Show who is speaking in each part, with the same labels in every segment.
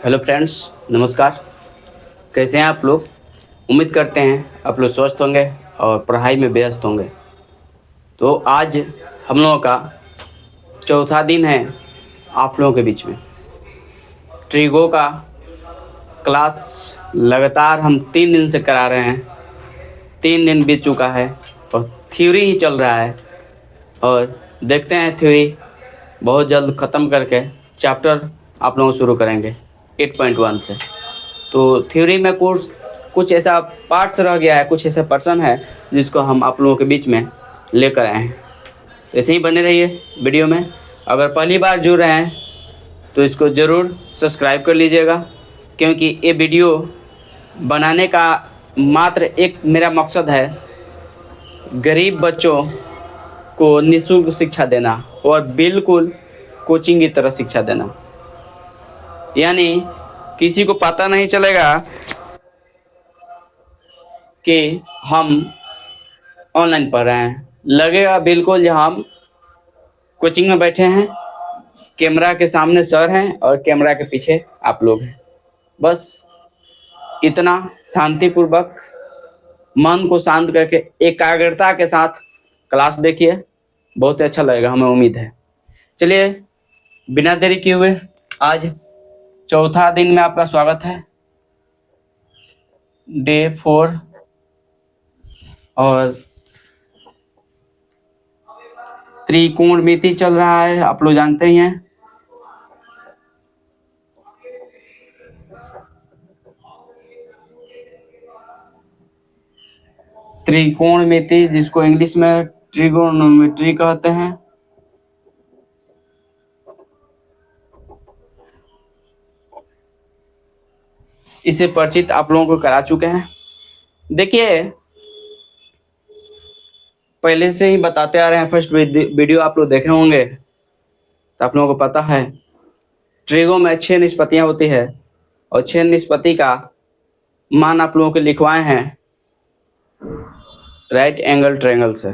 Speaker 1: Hello friends, नमस्कार। कैसे हैं आप लोग? उम्मीद करते हैं आप लोग स्वस्थ होंगे और पढ़ाई में व्यस्त होंगे। तो आज हम लोगों का चौथा दिन है आप लोगों के बीच में। ट्रिगो का क्लास लगातार हम 3 दिन से करा रहे हैं। 3 दिन बीत चुका है और थ्योरी ही चल रहा है और देखते हैं थ्योरी बहुत जल्द ख़त्म करके चैप्टर आप लोग शुरू करेंगे 8.1 से। तो थ्योरी में कोर्स कुछ ऐसा पार्ट्स रह गया है, कुछ ऐसा पर्सन है जिसको हम आप लोगों के बीच में लेकर आए हैं। तो ऐसे ही बने रहिए वीडियो में। अगर पहली बार जुड़ रहे हैं तो इसको ज़रूर सब्सक्राइब कर लीजिएगा, क्योंकि ये वीडियो बनाने का मात्र एक मेरा मकसद है, गरीब बच्चों को निःशुल्क शिक्षा देना और बिल्कुल कोचिंग की तरह शिक्षा देना। यानी किसी को पता नहीं चलेगा कि हम ऑनलाइन पढ़ रहे हैं, लगेगा बिल्कुल जहाँ हम कोचिंग में बैठे हैं, कैमरा के सामने सर हैं और कैमरा के पीछे आप लोग हैं। बस इतना शांतिपूर्वक मन को शांत करके एकाग्रता के साथ क्लास देखिए, बहुत अच्छा लगेगा, हमें उम्मीद है। चलिए बिना देरी किए हुए आज चौथा दिन में आपका स्वागत है, डे 4। और त्रिकोणमिति चल रहा है, आप लोग जानते ही हैं। त्रिकोणमिति जिसको इंग्लिश में ट्रिगोनोमेट्री कहते हैं। इसे परिचित आप लोगों को करा चुके हैं। देखिए, पहले से ही बताते आ रहे हैं, फर्स्ट वीडियो आप लोग देखे होंगे तो आप लोगों को पता है ट्रिगो में 6 निष्पत्तियां होती है और 6 निष्पत्ति का मान आप लोगों को लिखवाए हैं राइट एंगल ट्रायंगल से,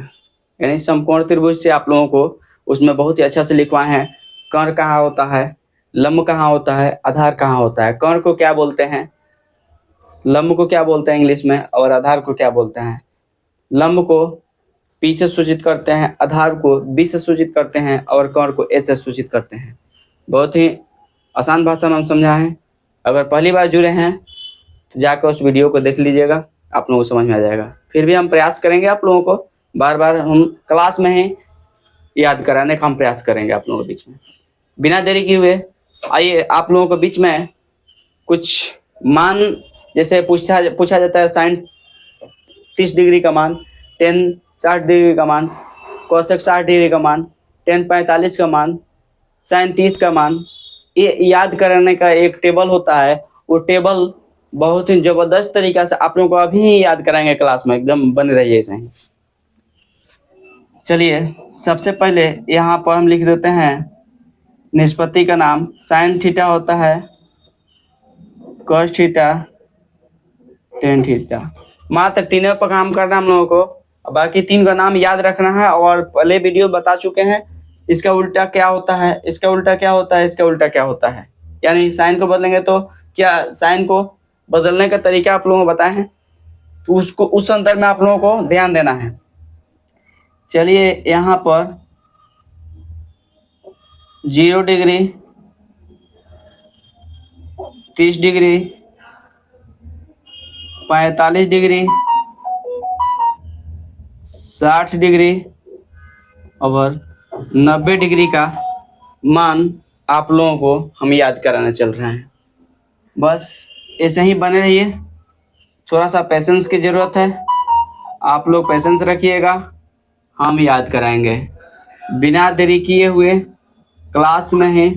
Speaker 1: यानी समकोण त्रिभुज से आप लोगों को उसमें बहुत ही अच्छा से लिखवाए हैं। कर्ण कहाँ होता है, लंब कहाँ होता है, आधार कहाँ होता है, कर्ण को क्या बोलते हैं, लंब को क्या बोलते हैं इंग्लिश में, और आधार को क्या बोलते हैं। लंब को P से सूचित करते हैं, आधार को B से सूचित करते हैं और कर्ण को A से सूचित करते हैं। बहुत ही आसान भाषा में हम समझाएं। अगर पहली बार जुड़े हैं तो जाकर उस वीडियो को देख लीजिएगा, आप लोगों को समझ में आ जाएगा। फिर भी हम प्रयास करेंगे आप लोगों को बार बार हम क्लास में ही याद कराने का हम प्रयास करेंगे आप लोगों के बीच में। बिना देरी किए हुए आइए आप लोगों के बीच में कुछ मान, जैसे पूछा जाता है साइन 30 डिग्री का मान, टेन 60 डिग्री का मान, कोसेक 60 डिग्री का मान, टेन 45 का मान, साइन 30 का मान, ये याद करने का एक टेबल होता है। वो टेबल बहुत ही जबरदस्त तरीका से आप लोगों को अभी ही याद कराएंगे क्लास में, एकदम बने रहिए ऐसे ही। चलिए सबसे पहले यहाँ पर हम लिख देते हैं निष्पत्ति का नाम। साइन थीटा होता है cos थीटा टेन थीटा। मात्र तीनों पर काम करना हम लोगों को, बाकी 3 का नाम याद रखना है। और पहले वीडियो बता चुके हैं इसका उल्टा क्या होता है, इसका उल्टा क्या होता है, इसका उल्टा क्या होता है। यानी साइन को बदलेंगे तो क्या, साइन को बदलने का तरीका आप लोगों को बताए हैं, तो उसको उस अंतर में आप लोगों को ध्यान देना है। चलिए यहाँ पर 0 डिग्री, 30 डिग्री, 45 डिग्री, 60 डिग्री और 90 डिग्री का मान आप लोगों को हम याद कराने चल रहे हैं। बस ऐसे ही बने रहिए, थोड़ा सा पेशेंस की ज़रूरत है, आप लोग पेशेंस रखिएगा, हम याद कराएंगे। बिना देरी किए हुए क्लास में ही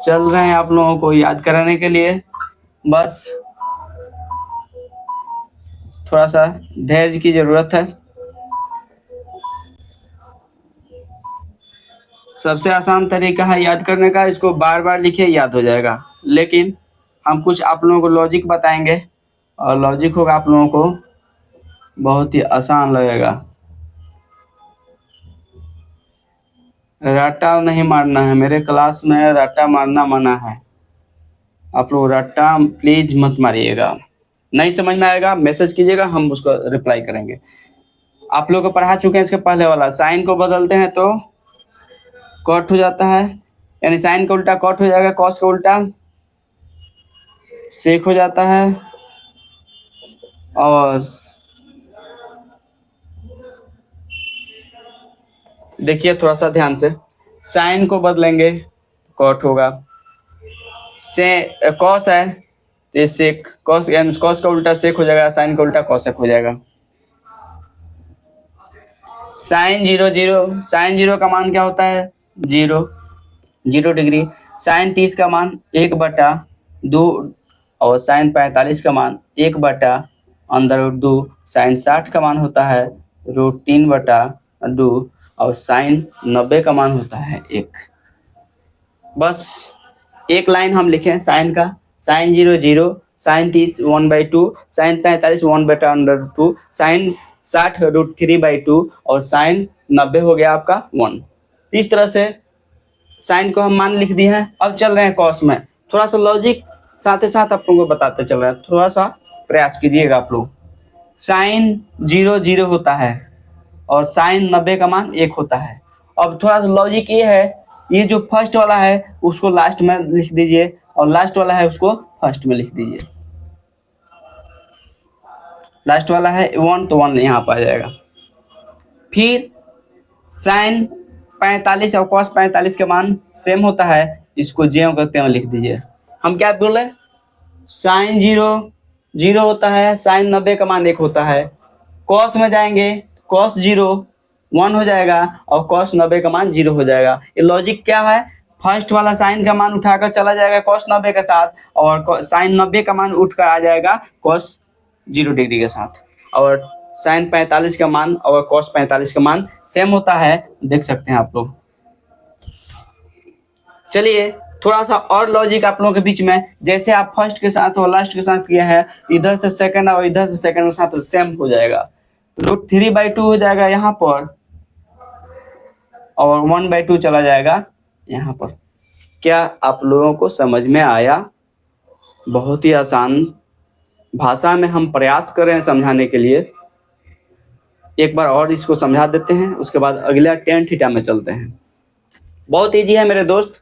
Speaker 1: चल रहे हैं आप लोगों को याद कराने के लिए। बस थोड़ा सा धैर्य की ज़रूरत है। सबसे आसान तरीका है याद करने का, इसको बार बार लिखिए, याद हो जाएगा। लेकिन हम कुछ आप लोगों को लॉजिक बताएंगे और लॉजिक होगा आप लोगों को बहुत ही आसान लगेगा। रट्टा नहीं मारना है, मेरे क्लास में रट्टा मारना मना है। आप लोग रट्टा प्लीज मत मारिएगा, नहीं समझ में आएगा मैसेज कीजिएगा, हम उसको रिप्लाई करेंगे। आप लोग को पढ़ा चुके हैं इसके पहले वाला, साइन को बदलते हैं तो कॉट हो जाता है, यानी साइन का उल्टा कॉट हो जाएगा, कॉस का उल्टा सेक हो जाता है। और देखिए थोड़ा सा ध्यान से, साइन को बदलेंगे कॉट होगा, से कॉस है तो ये सेक, कॉस यानी कॉस का उल्टा सेक हो जाएगा, साइन का उल्टा कॉसेक हो जाएगा। साइन 0 साइन 0 का मान क्या होता है 0 डिग्री। साइन 30 का मान 1/2 और साइन 45 का मान 1/√2। साइन 60 का मान होता है √3/2 और साइन 90 का मान होता है 1। बस एक लाइन हम लिखें साइन का, साइन 0 साइन 30 1/2, साइन 45 1/√2, साइन 60 √3/2 और साइन 90 हो गया आपका 1। इस तरह से साइन को हम मान लिख दिए हैं। अब चल रहे हैं कॉस में, थोड़ा सा लॉजिक साथ ही साथ आप लोगों को बताते चल रहा है, थोड़ा सा प्रयास कीजिएगा आप लोग। साइन 0 होता है और साइन 90 का मान 1 होता है। अब थोड़ा सा लॉजिक ये है, ये जो फर्स्ट वाला है उसको लास्ट में लिख दीजिए और लास्ट वाला है उसको फर्स्ट में लिख दीजिए। लास्ट वाला है 1 तो 1 यहाँ पर आ जाएगा। फिर साइन 45 और कॉस 45 के मान सेम होता है, इसको ज्यों करते हैं लिख दीजिए। हम क्या बोले, साइन 0 होता है, साइन 90 का मान 1 होता है। कॉस में जाएंगे, कॉस 1 हो जाएगा और कॉस 90 का मान 0 हो जाएगा। ये लॉजिक क्या है, फर्स्ट वाला साइन का मान उठाकर चला जाएगा कॉस 90 के साथ और साइन 90 का मान उठकर आ जाएगा कॉस 0 डिग्री के साथ। और साइन 45 का मान और कॉस 45 का मान सेम होता है, देख सकते हैं आप लोग। चलिए थोड़ा सा और लॉजिक आप लोगों के बीच में, जैसे आप फर्स्ट के साथ और लास्ट के साथ किए हैं, इधर से सेकंड और इधर से सेकंड के साथ सेम हो जाएगा। √3/2 हो जाएगा यहाँ पर और 1/2 चला जाएगा यहाँ पर। क्या आप लोगों को समझ में आया? बहुत ही आसान भाषा में हम प्रयास कर रहे हैं समझाने के लिए। एक बार और इसको समझा देते हैं, उसके बाद अगला tan थीटा में चलते हैं। बहुत ईजी है मेरे दोस्त,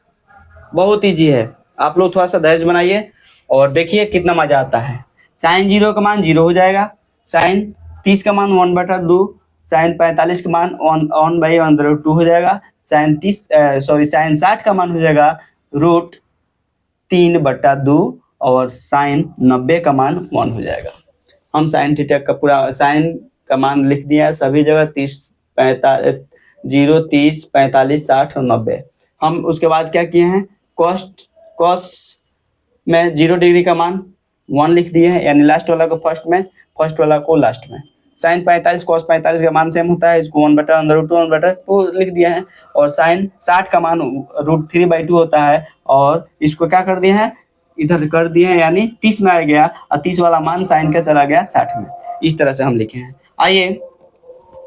Speaker 1: बहुत ईजी है। आप लोग थोड़ा सा धैर्य बनाइए और देखिए कितना मजा आता है। साइन 0 का मान 0 हो जाएगा, साइन 30 का मान 1/2, साइन 45 का मान 1/√2 हो जाएगा, साइन 60 का मान हो जाएगा √3/2 और साइन 90 का मान 1 हो जाएगा। हम साइन थीटा का पूरा साइन का मान लिख दिया है सभी जगह, 30 45 60 और 90। हम उसके बाद क्या किए हैं, कॉस में 0 डिग्री का मान 1 लिख दिए हैं, यानी लास्ट वाला को फर्स्ट में, फर्स्ट वाला को लास्ट में। साइन 45 कॉस 45 का मान सेम होता है, इसको 1/√2 लिख दिया है। और साइन 60 का मान √3/2 होता है और इसको क्या कर दिए हैं, इधर कर दिए हैं, यानी 30 में आ गया और 30 वाला मान साइन का चला गया 60 में। इस तरह से हम लिखे हैं। आइए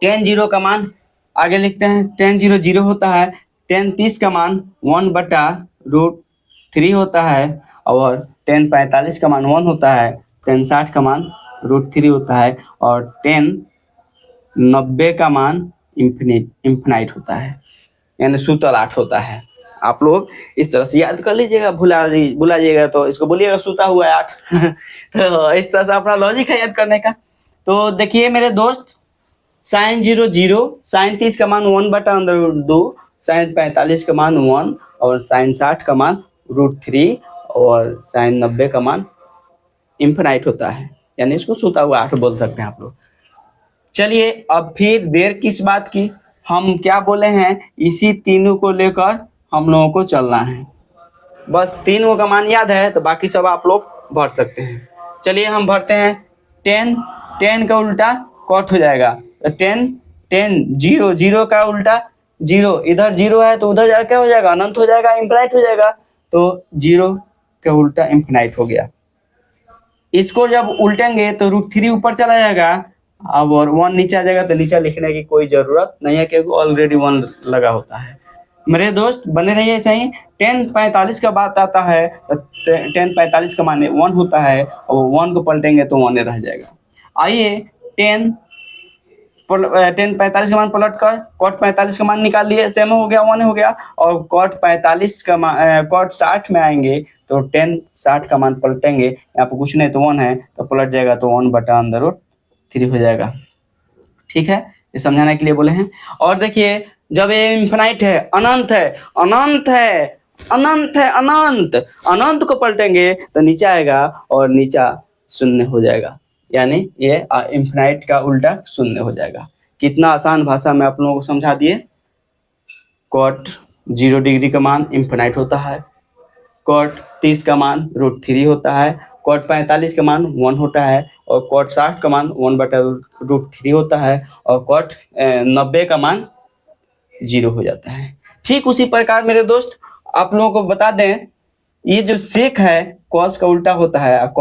Speaker 1: tan 0 का मान आगे लिखते हैं। tan 0 होता है, tan 30 का मान 1/√3 होता है और tan 45 का मान 1 होता है, tan 60 का मान √3 होता है और tan 90 का मान इन्फिनाइट होता है, यानी सूतल 8 होता है। आप लोग इस तरह से याद कर लीजिएगा, भुला जाइएगा तो इसको बोलिएगा सूता हुआ है 8। तो इस तरह से अपना लॉजिक है याद करने का। तो देखिए मेरे दोस्त, साइन 0 साइन 30 का मान 1/√2, साइन 45 का मान 1 और साइन 60 का मान √3 और साइन 90 का मान इन्फिनाइट होता है, यानी इसको सूता हुआ 8 बोल सकते हैं आप लोग। चलिए अब फिर देर किस बात की, हम क्या बोले हैं, इसी तीनों को लेकर हम लोगों को चलना है। बस तीनों का मान याद है तो बाकी सब आप लोग भर सकते हैं। चलिए हम भरते हैं। tan का उल्टा कॉट हो जाएगा, तो tan 0 का उल्टा 0, इधर 0 है तो उधर जाकर क्या हो जाएगा, अनंत हो जाएगा, इन्फिनाइट हो जाएगा। तो 0 का उल्टा इन्फिनाइट हो गया। इसको जब उल्टेंगे तो √3 ऊपर चला जाएगा, अब और 1 नीचे आ जाएगा, तो नीचे लिखने की कोई जरूरत नहीं है क्योंकि ऑलरेडी 1 लगा होता है। मेरे दोस्त बने रहिए ऐसे ही। 10:45 का बात आता है तो 10:45 का मान 1 होता है और 1 को पलटेंगे तो 1 रह जाएगा। आइए 10:45 का मान पलट कर cot 45 का मान निकाल लिए, सेम हो गया 1 हो गया। और cot 45 का cot 60 में आएंगे तो 10 60 का मान पलटेंगे, यहाँ पे कुछ नहीं तो 1 है तो पलट जाएगा तो 1/√3 हो जाएगा। ठीक है, ये समझाने के लिए बोले हैं। और देखिए जब ये इन्फिनाइट है, अनंत है, अनंत है, अनंत है, अनंत, अनंत को पलटेंगे तो नीचे आएगा और नीचा शून्य हो जाएगा, यानी ये इन्फिनाइट का उल्टा शून्य हो जाएगा। कितना आसान भाषा में आप लोगों को समझा दिए। cot 0 डिग्री का मान इन्फिनाइट होता है, cot 30 का मान √3 होता है, cot 45 का मान 1 होता है और cot 60 का मान 1/√3 होता है और cot 90 का मान 0 हो जाता है। ठीक उसी प्रकार मेरे दोस्त आप लोगों को बता दें, ये जो सेक है cos का उल्टा होता है।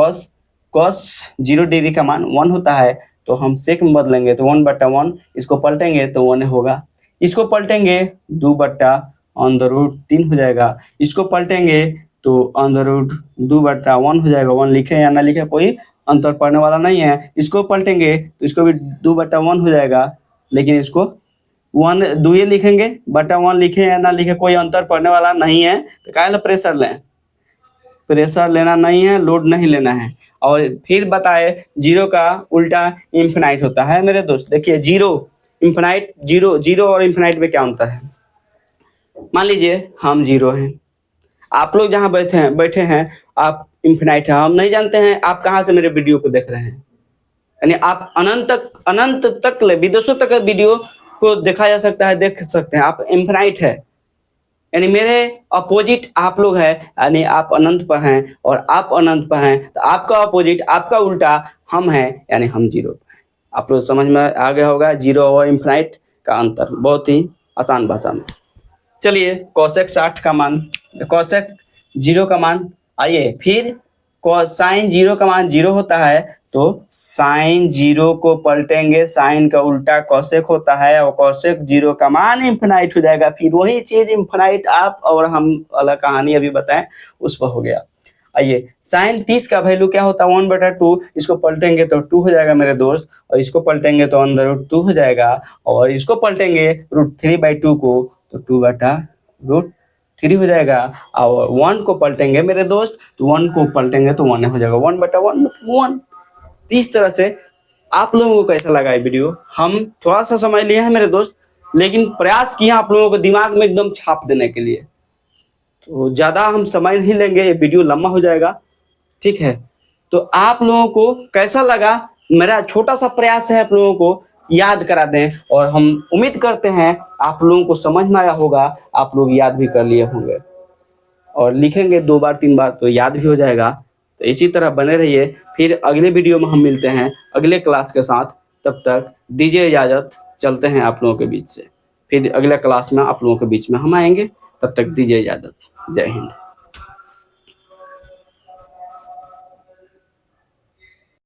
Speaker 1: cos 0 डिग्री का मान 1 होता है तो हम सेक में बदलेंगे तो 1/1, इसको पलटेंगे तो 1 होगा, इसको पलटेंगे 2/√3 हो जाएगा, इसको पलटेंगे तो √2/1 हो जाएगा। 1 लिखे या ना लिखे कोई अंतर पड़ने वाला नहीं है। इसको पलटेंगे तो इसको भी 2/1 हो जाएगा, लेकिन इसको 1 2 लिखेंगे, /1 लिखे या ना लिखे कोई अंतर पड़ने वाला नहीं है। तो काहे प्रेशर लें, प्रेशर लेना नहीं है, लोड नहीं लेना है। और फिर बताए 0 का उल्टा इन्फिनाइट होता है। मेरे दोस्त देखिए 0 इन्फिनाइट, 0 और इन्फिनाइट में क्या अंतर है। मान लीजिए हम 0 हैं, आप लोग जहाँ बैठे हैं आप इन्फिनाइट है, हम नहीं जानते हैं आप कहाँ से मेरे वीडियो को देख रहे हैं। यानी आप अनंत तक विदेशों तक वीडियो को देखा जा सकता है, देख सकते हैं। आप इन्फिनाइट है, यानी मेरे अपोजिट आप लोग हैं, यानी आप अनंत पर हैं और आप अनंत पर हैं, तो आपका अपोजिट, आपका उल्टा हम हैं, यानी हम 0 पर हैं। आप लोग समझ में आ गया होगा 0 और इन्फिनाइट का अंतर, बहुत ही आसान भाषा में। चलिए cosec 60 का मान, cosec 0 का मान, आइए फिर sin 0 का मान 0 होता है तो sin 0 को पलटेंगे, sin का उल्टा cosec होता है और cosec 0 का मान इन्फिनाइट हो जाएगा। फिर वही चीज इन्फिनाइट आप और हम अलग कहानी अभी बताएं उस पर हो गया। आइए sin 30 का वैल्यू क्या होता है 1/2, इसको पलटेंगे तो 2 हो जाएगा मेरे दोस्त, और इसको पलटेंगे तो √2 हो जाएगा, और इसको पलटेंगे √3/2 को तो 2/√3 हो जाएगा। और 1 को पलटेंगे मेरे दोस्त तो 1 को पलटेंगे तो 1 हो जाएगा, 1/1 1। इस तरह से आप लोगों को कैसा लगा ये वीडियो। हम थोड़ा सा समय लिए हैं मेरे दोस्त, लेकिन प्रयास किया आप लोगों को दिमाग में एकदम छाप देने के लिए। तो ज़्यादा हम समय नहीं लेंगे, ये वीडियो लंबा हो जाएगा। ठीक है, तो आप लोगों को कैसा लगा, मेरा छोटा सा प्रयास है आप लोगों को याद करा दें, और हम उम्मीद करते हैं आप लोगों को समझ में आया होगा, आप लोग याद भी कर लिए होंगे, और लिखेंगे 2 बार 3 बार तो याद भी हो जाएगा। तो इसी तरह बने रहिए, फिर अगले वीडियो में हम मिलते हैं अगले क्लास के साथ। तब तक दीजिए इजाज़त, चलते हैं आप लोगों के बीच से, फिर अगले क्लास में आप लोगों के बीच में हम आएंगे। तब तक दीजिए इजाज़त, जय हिंद।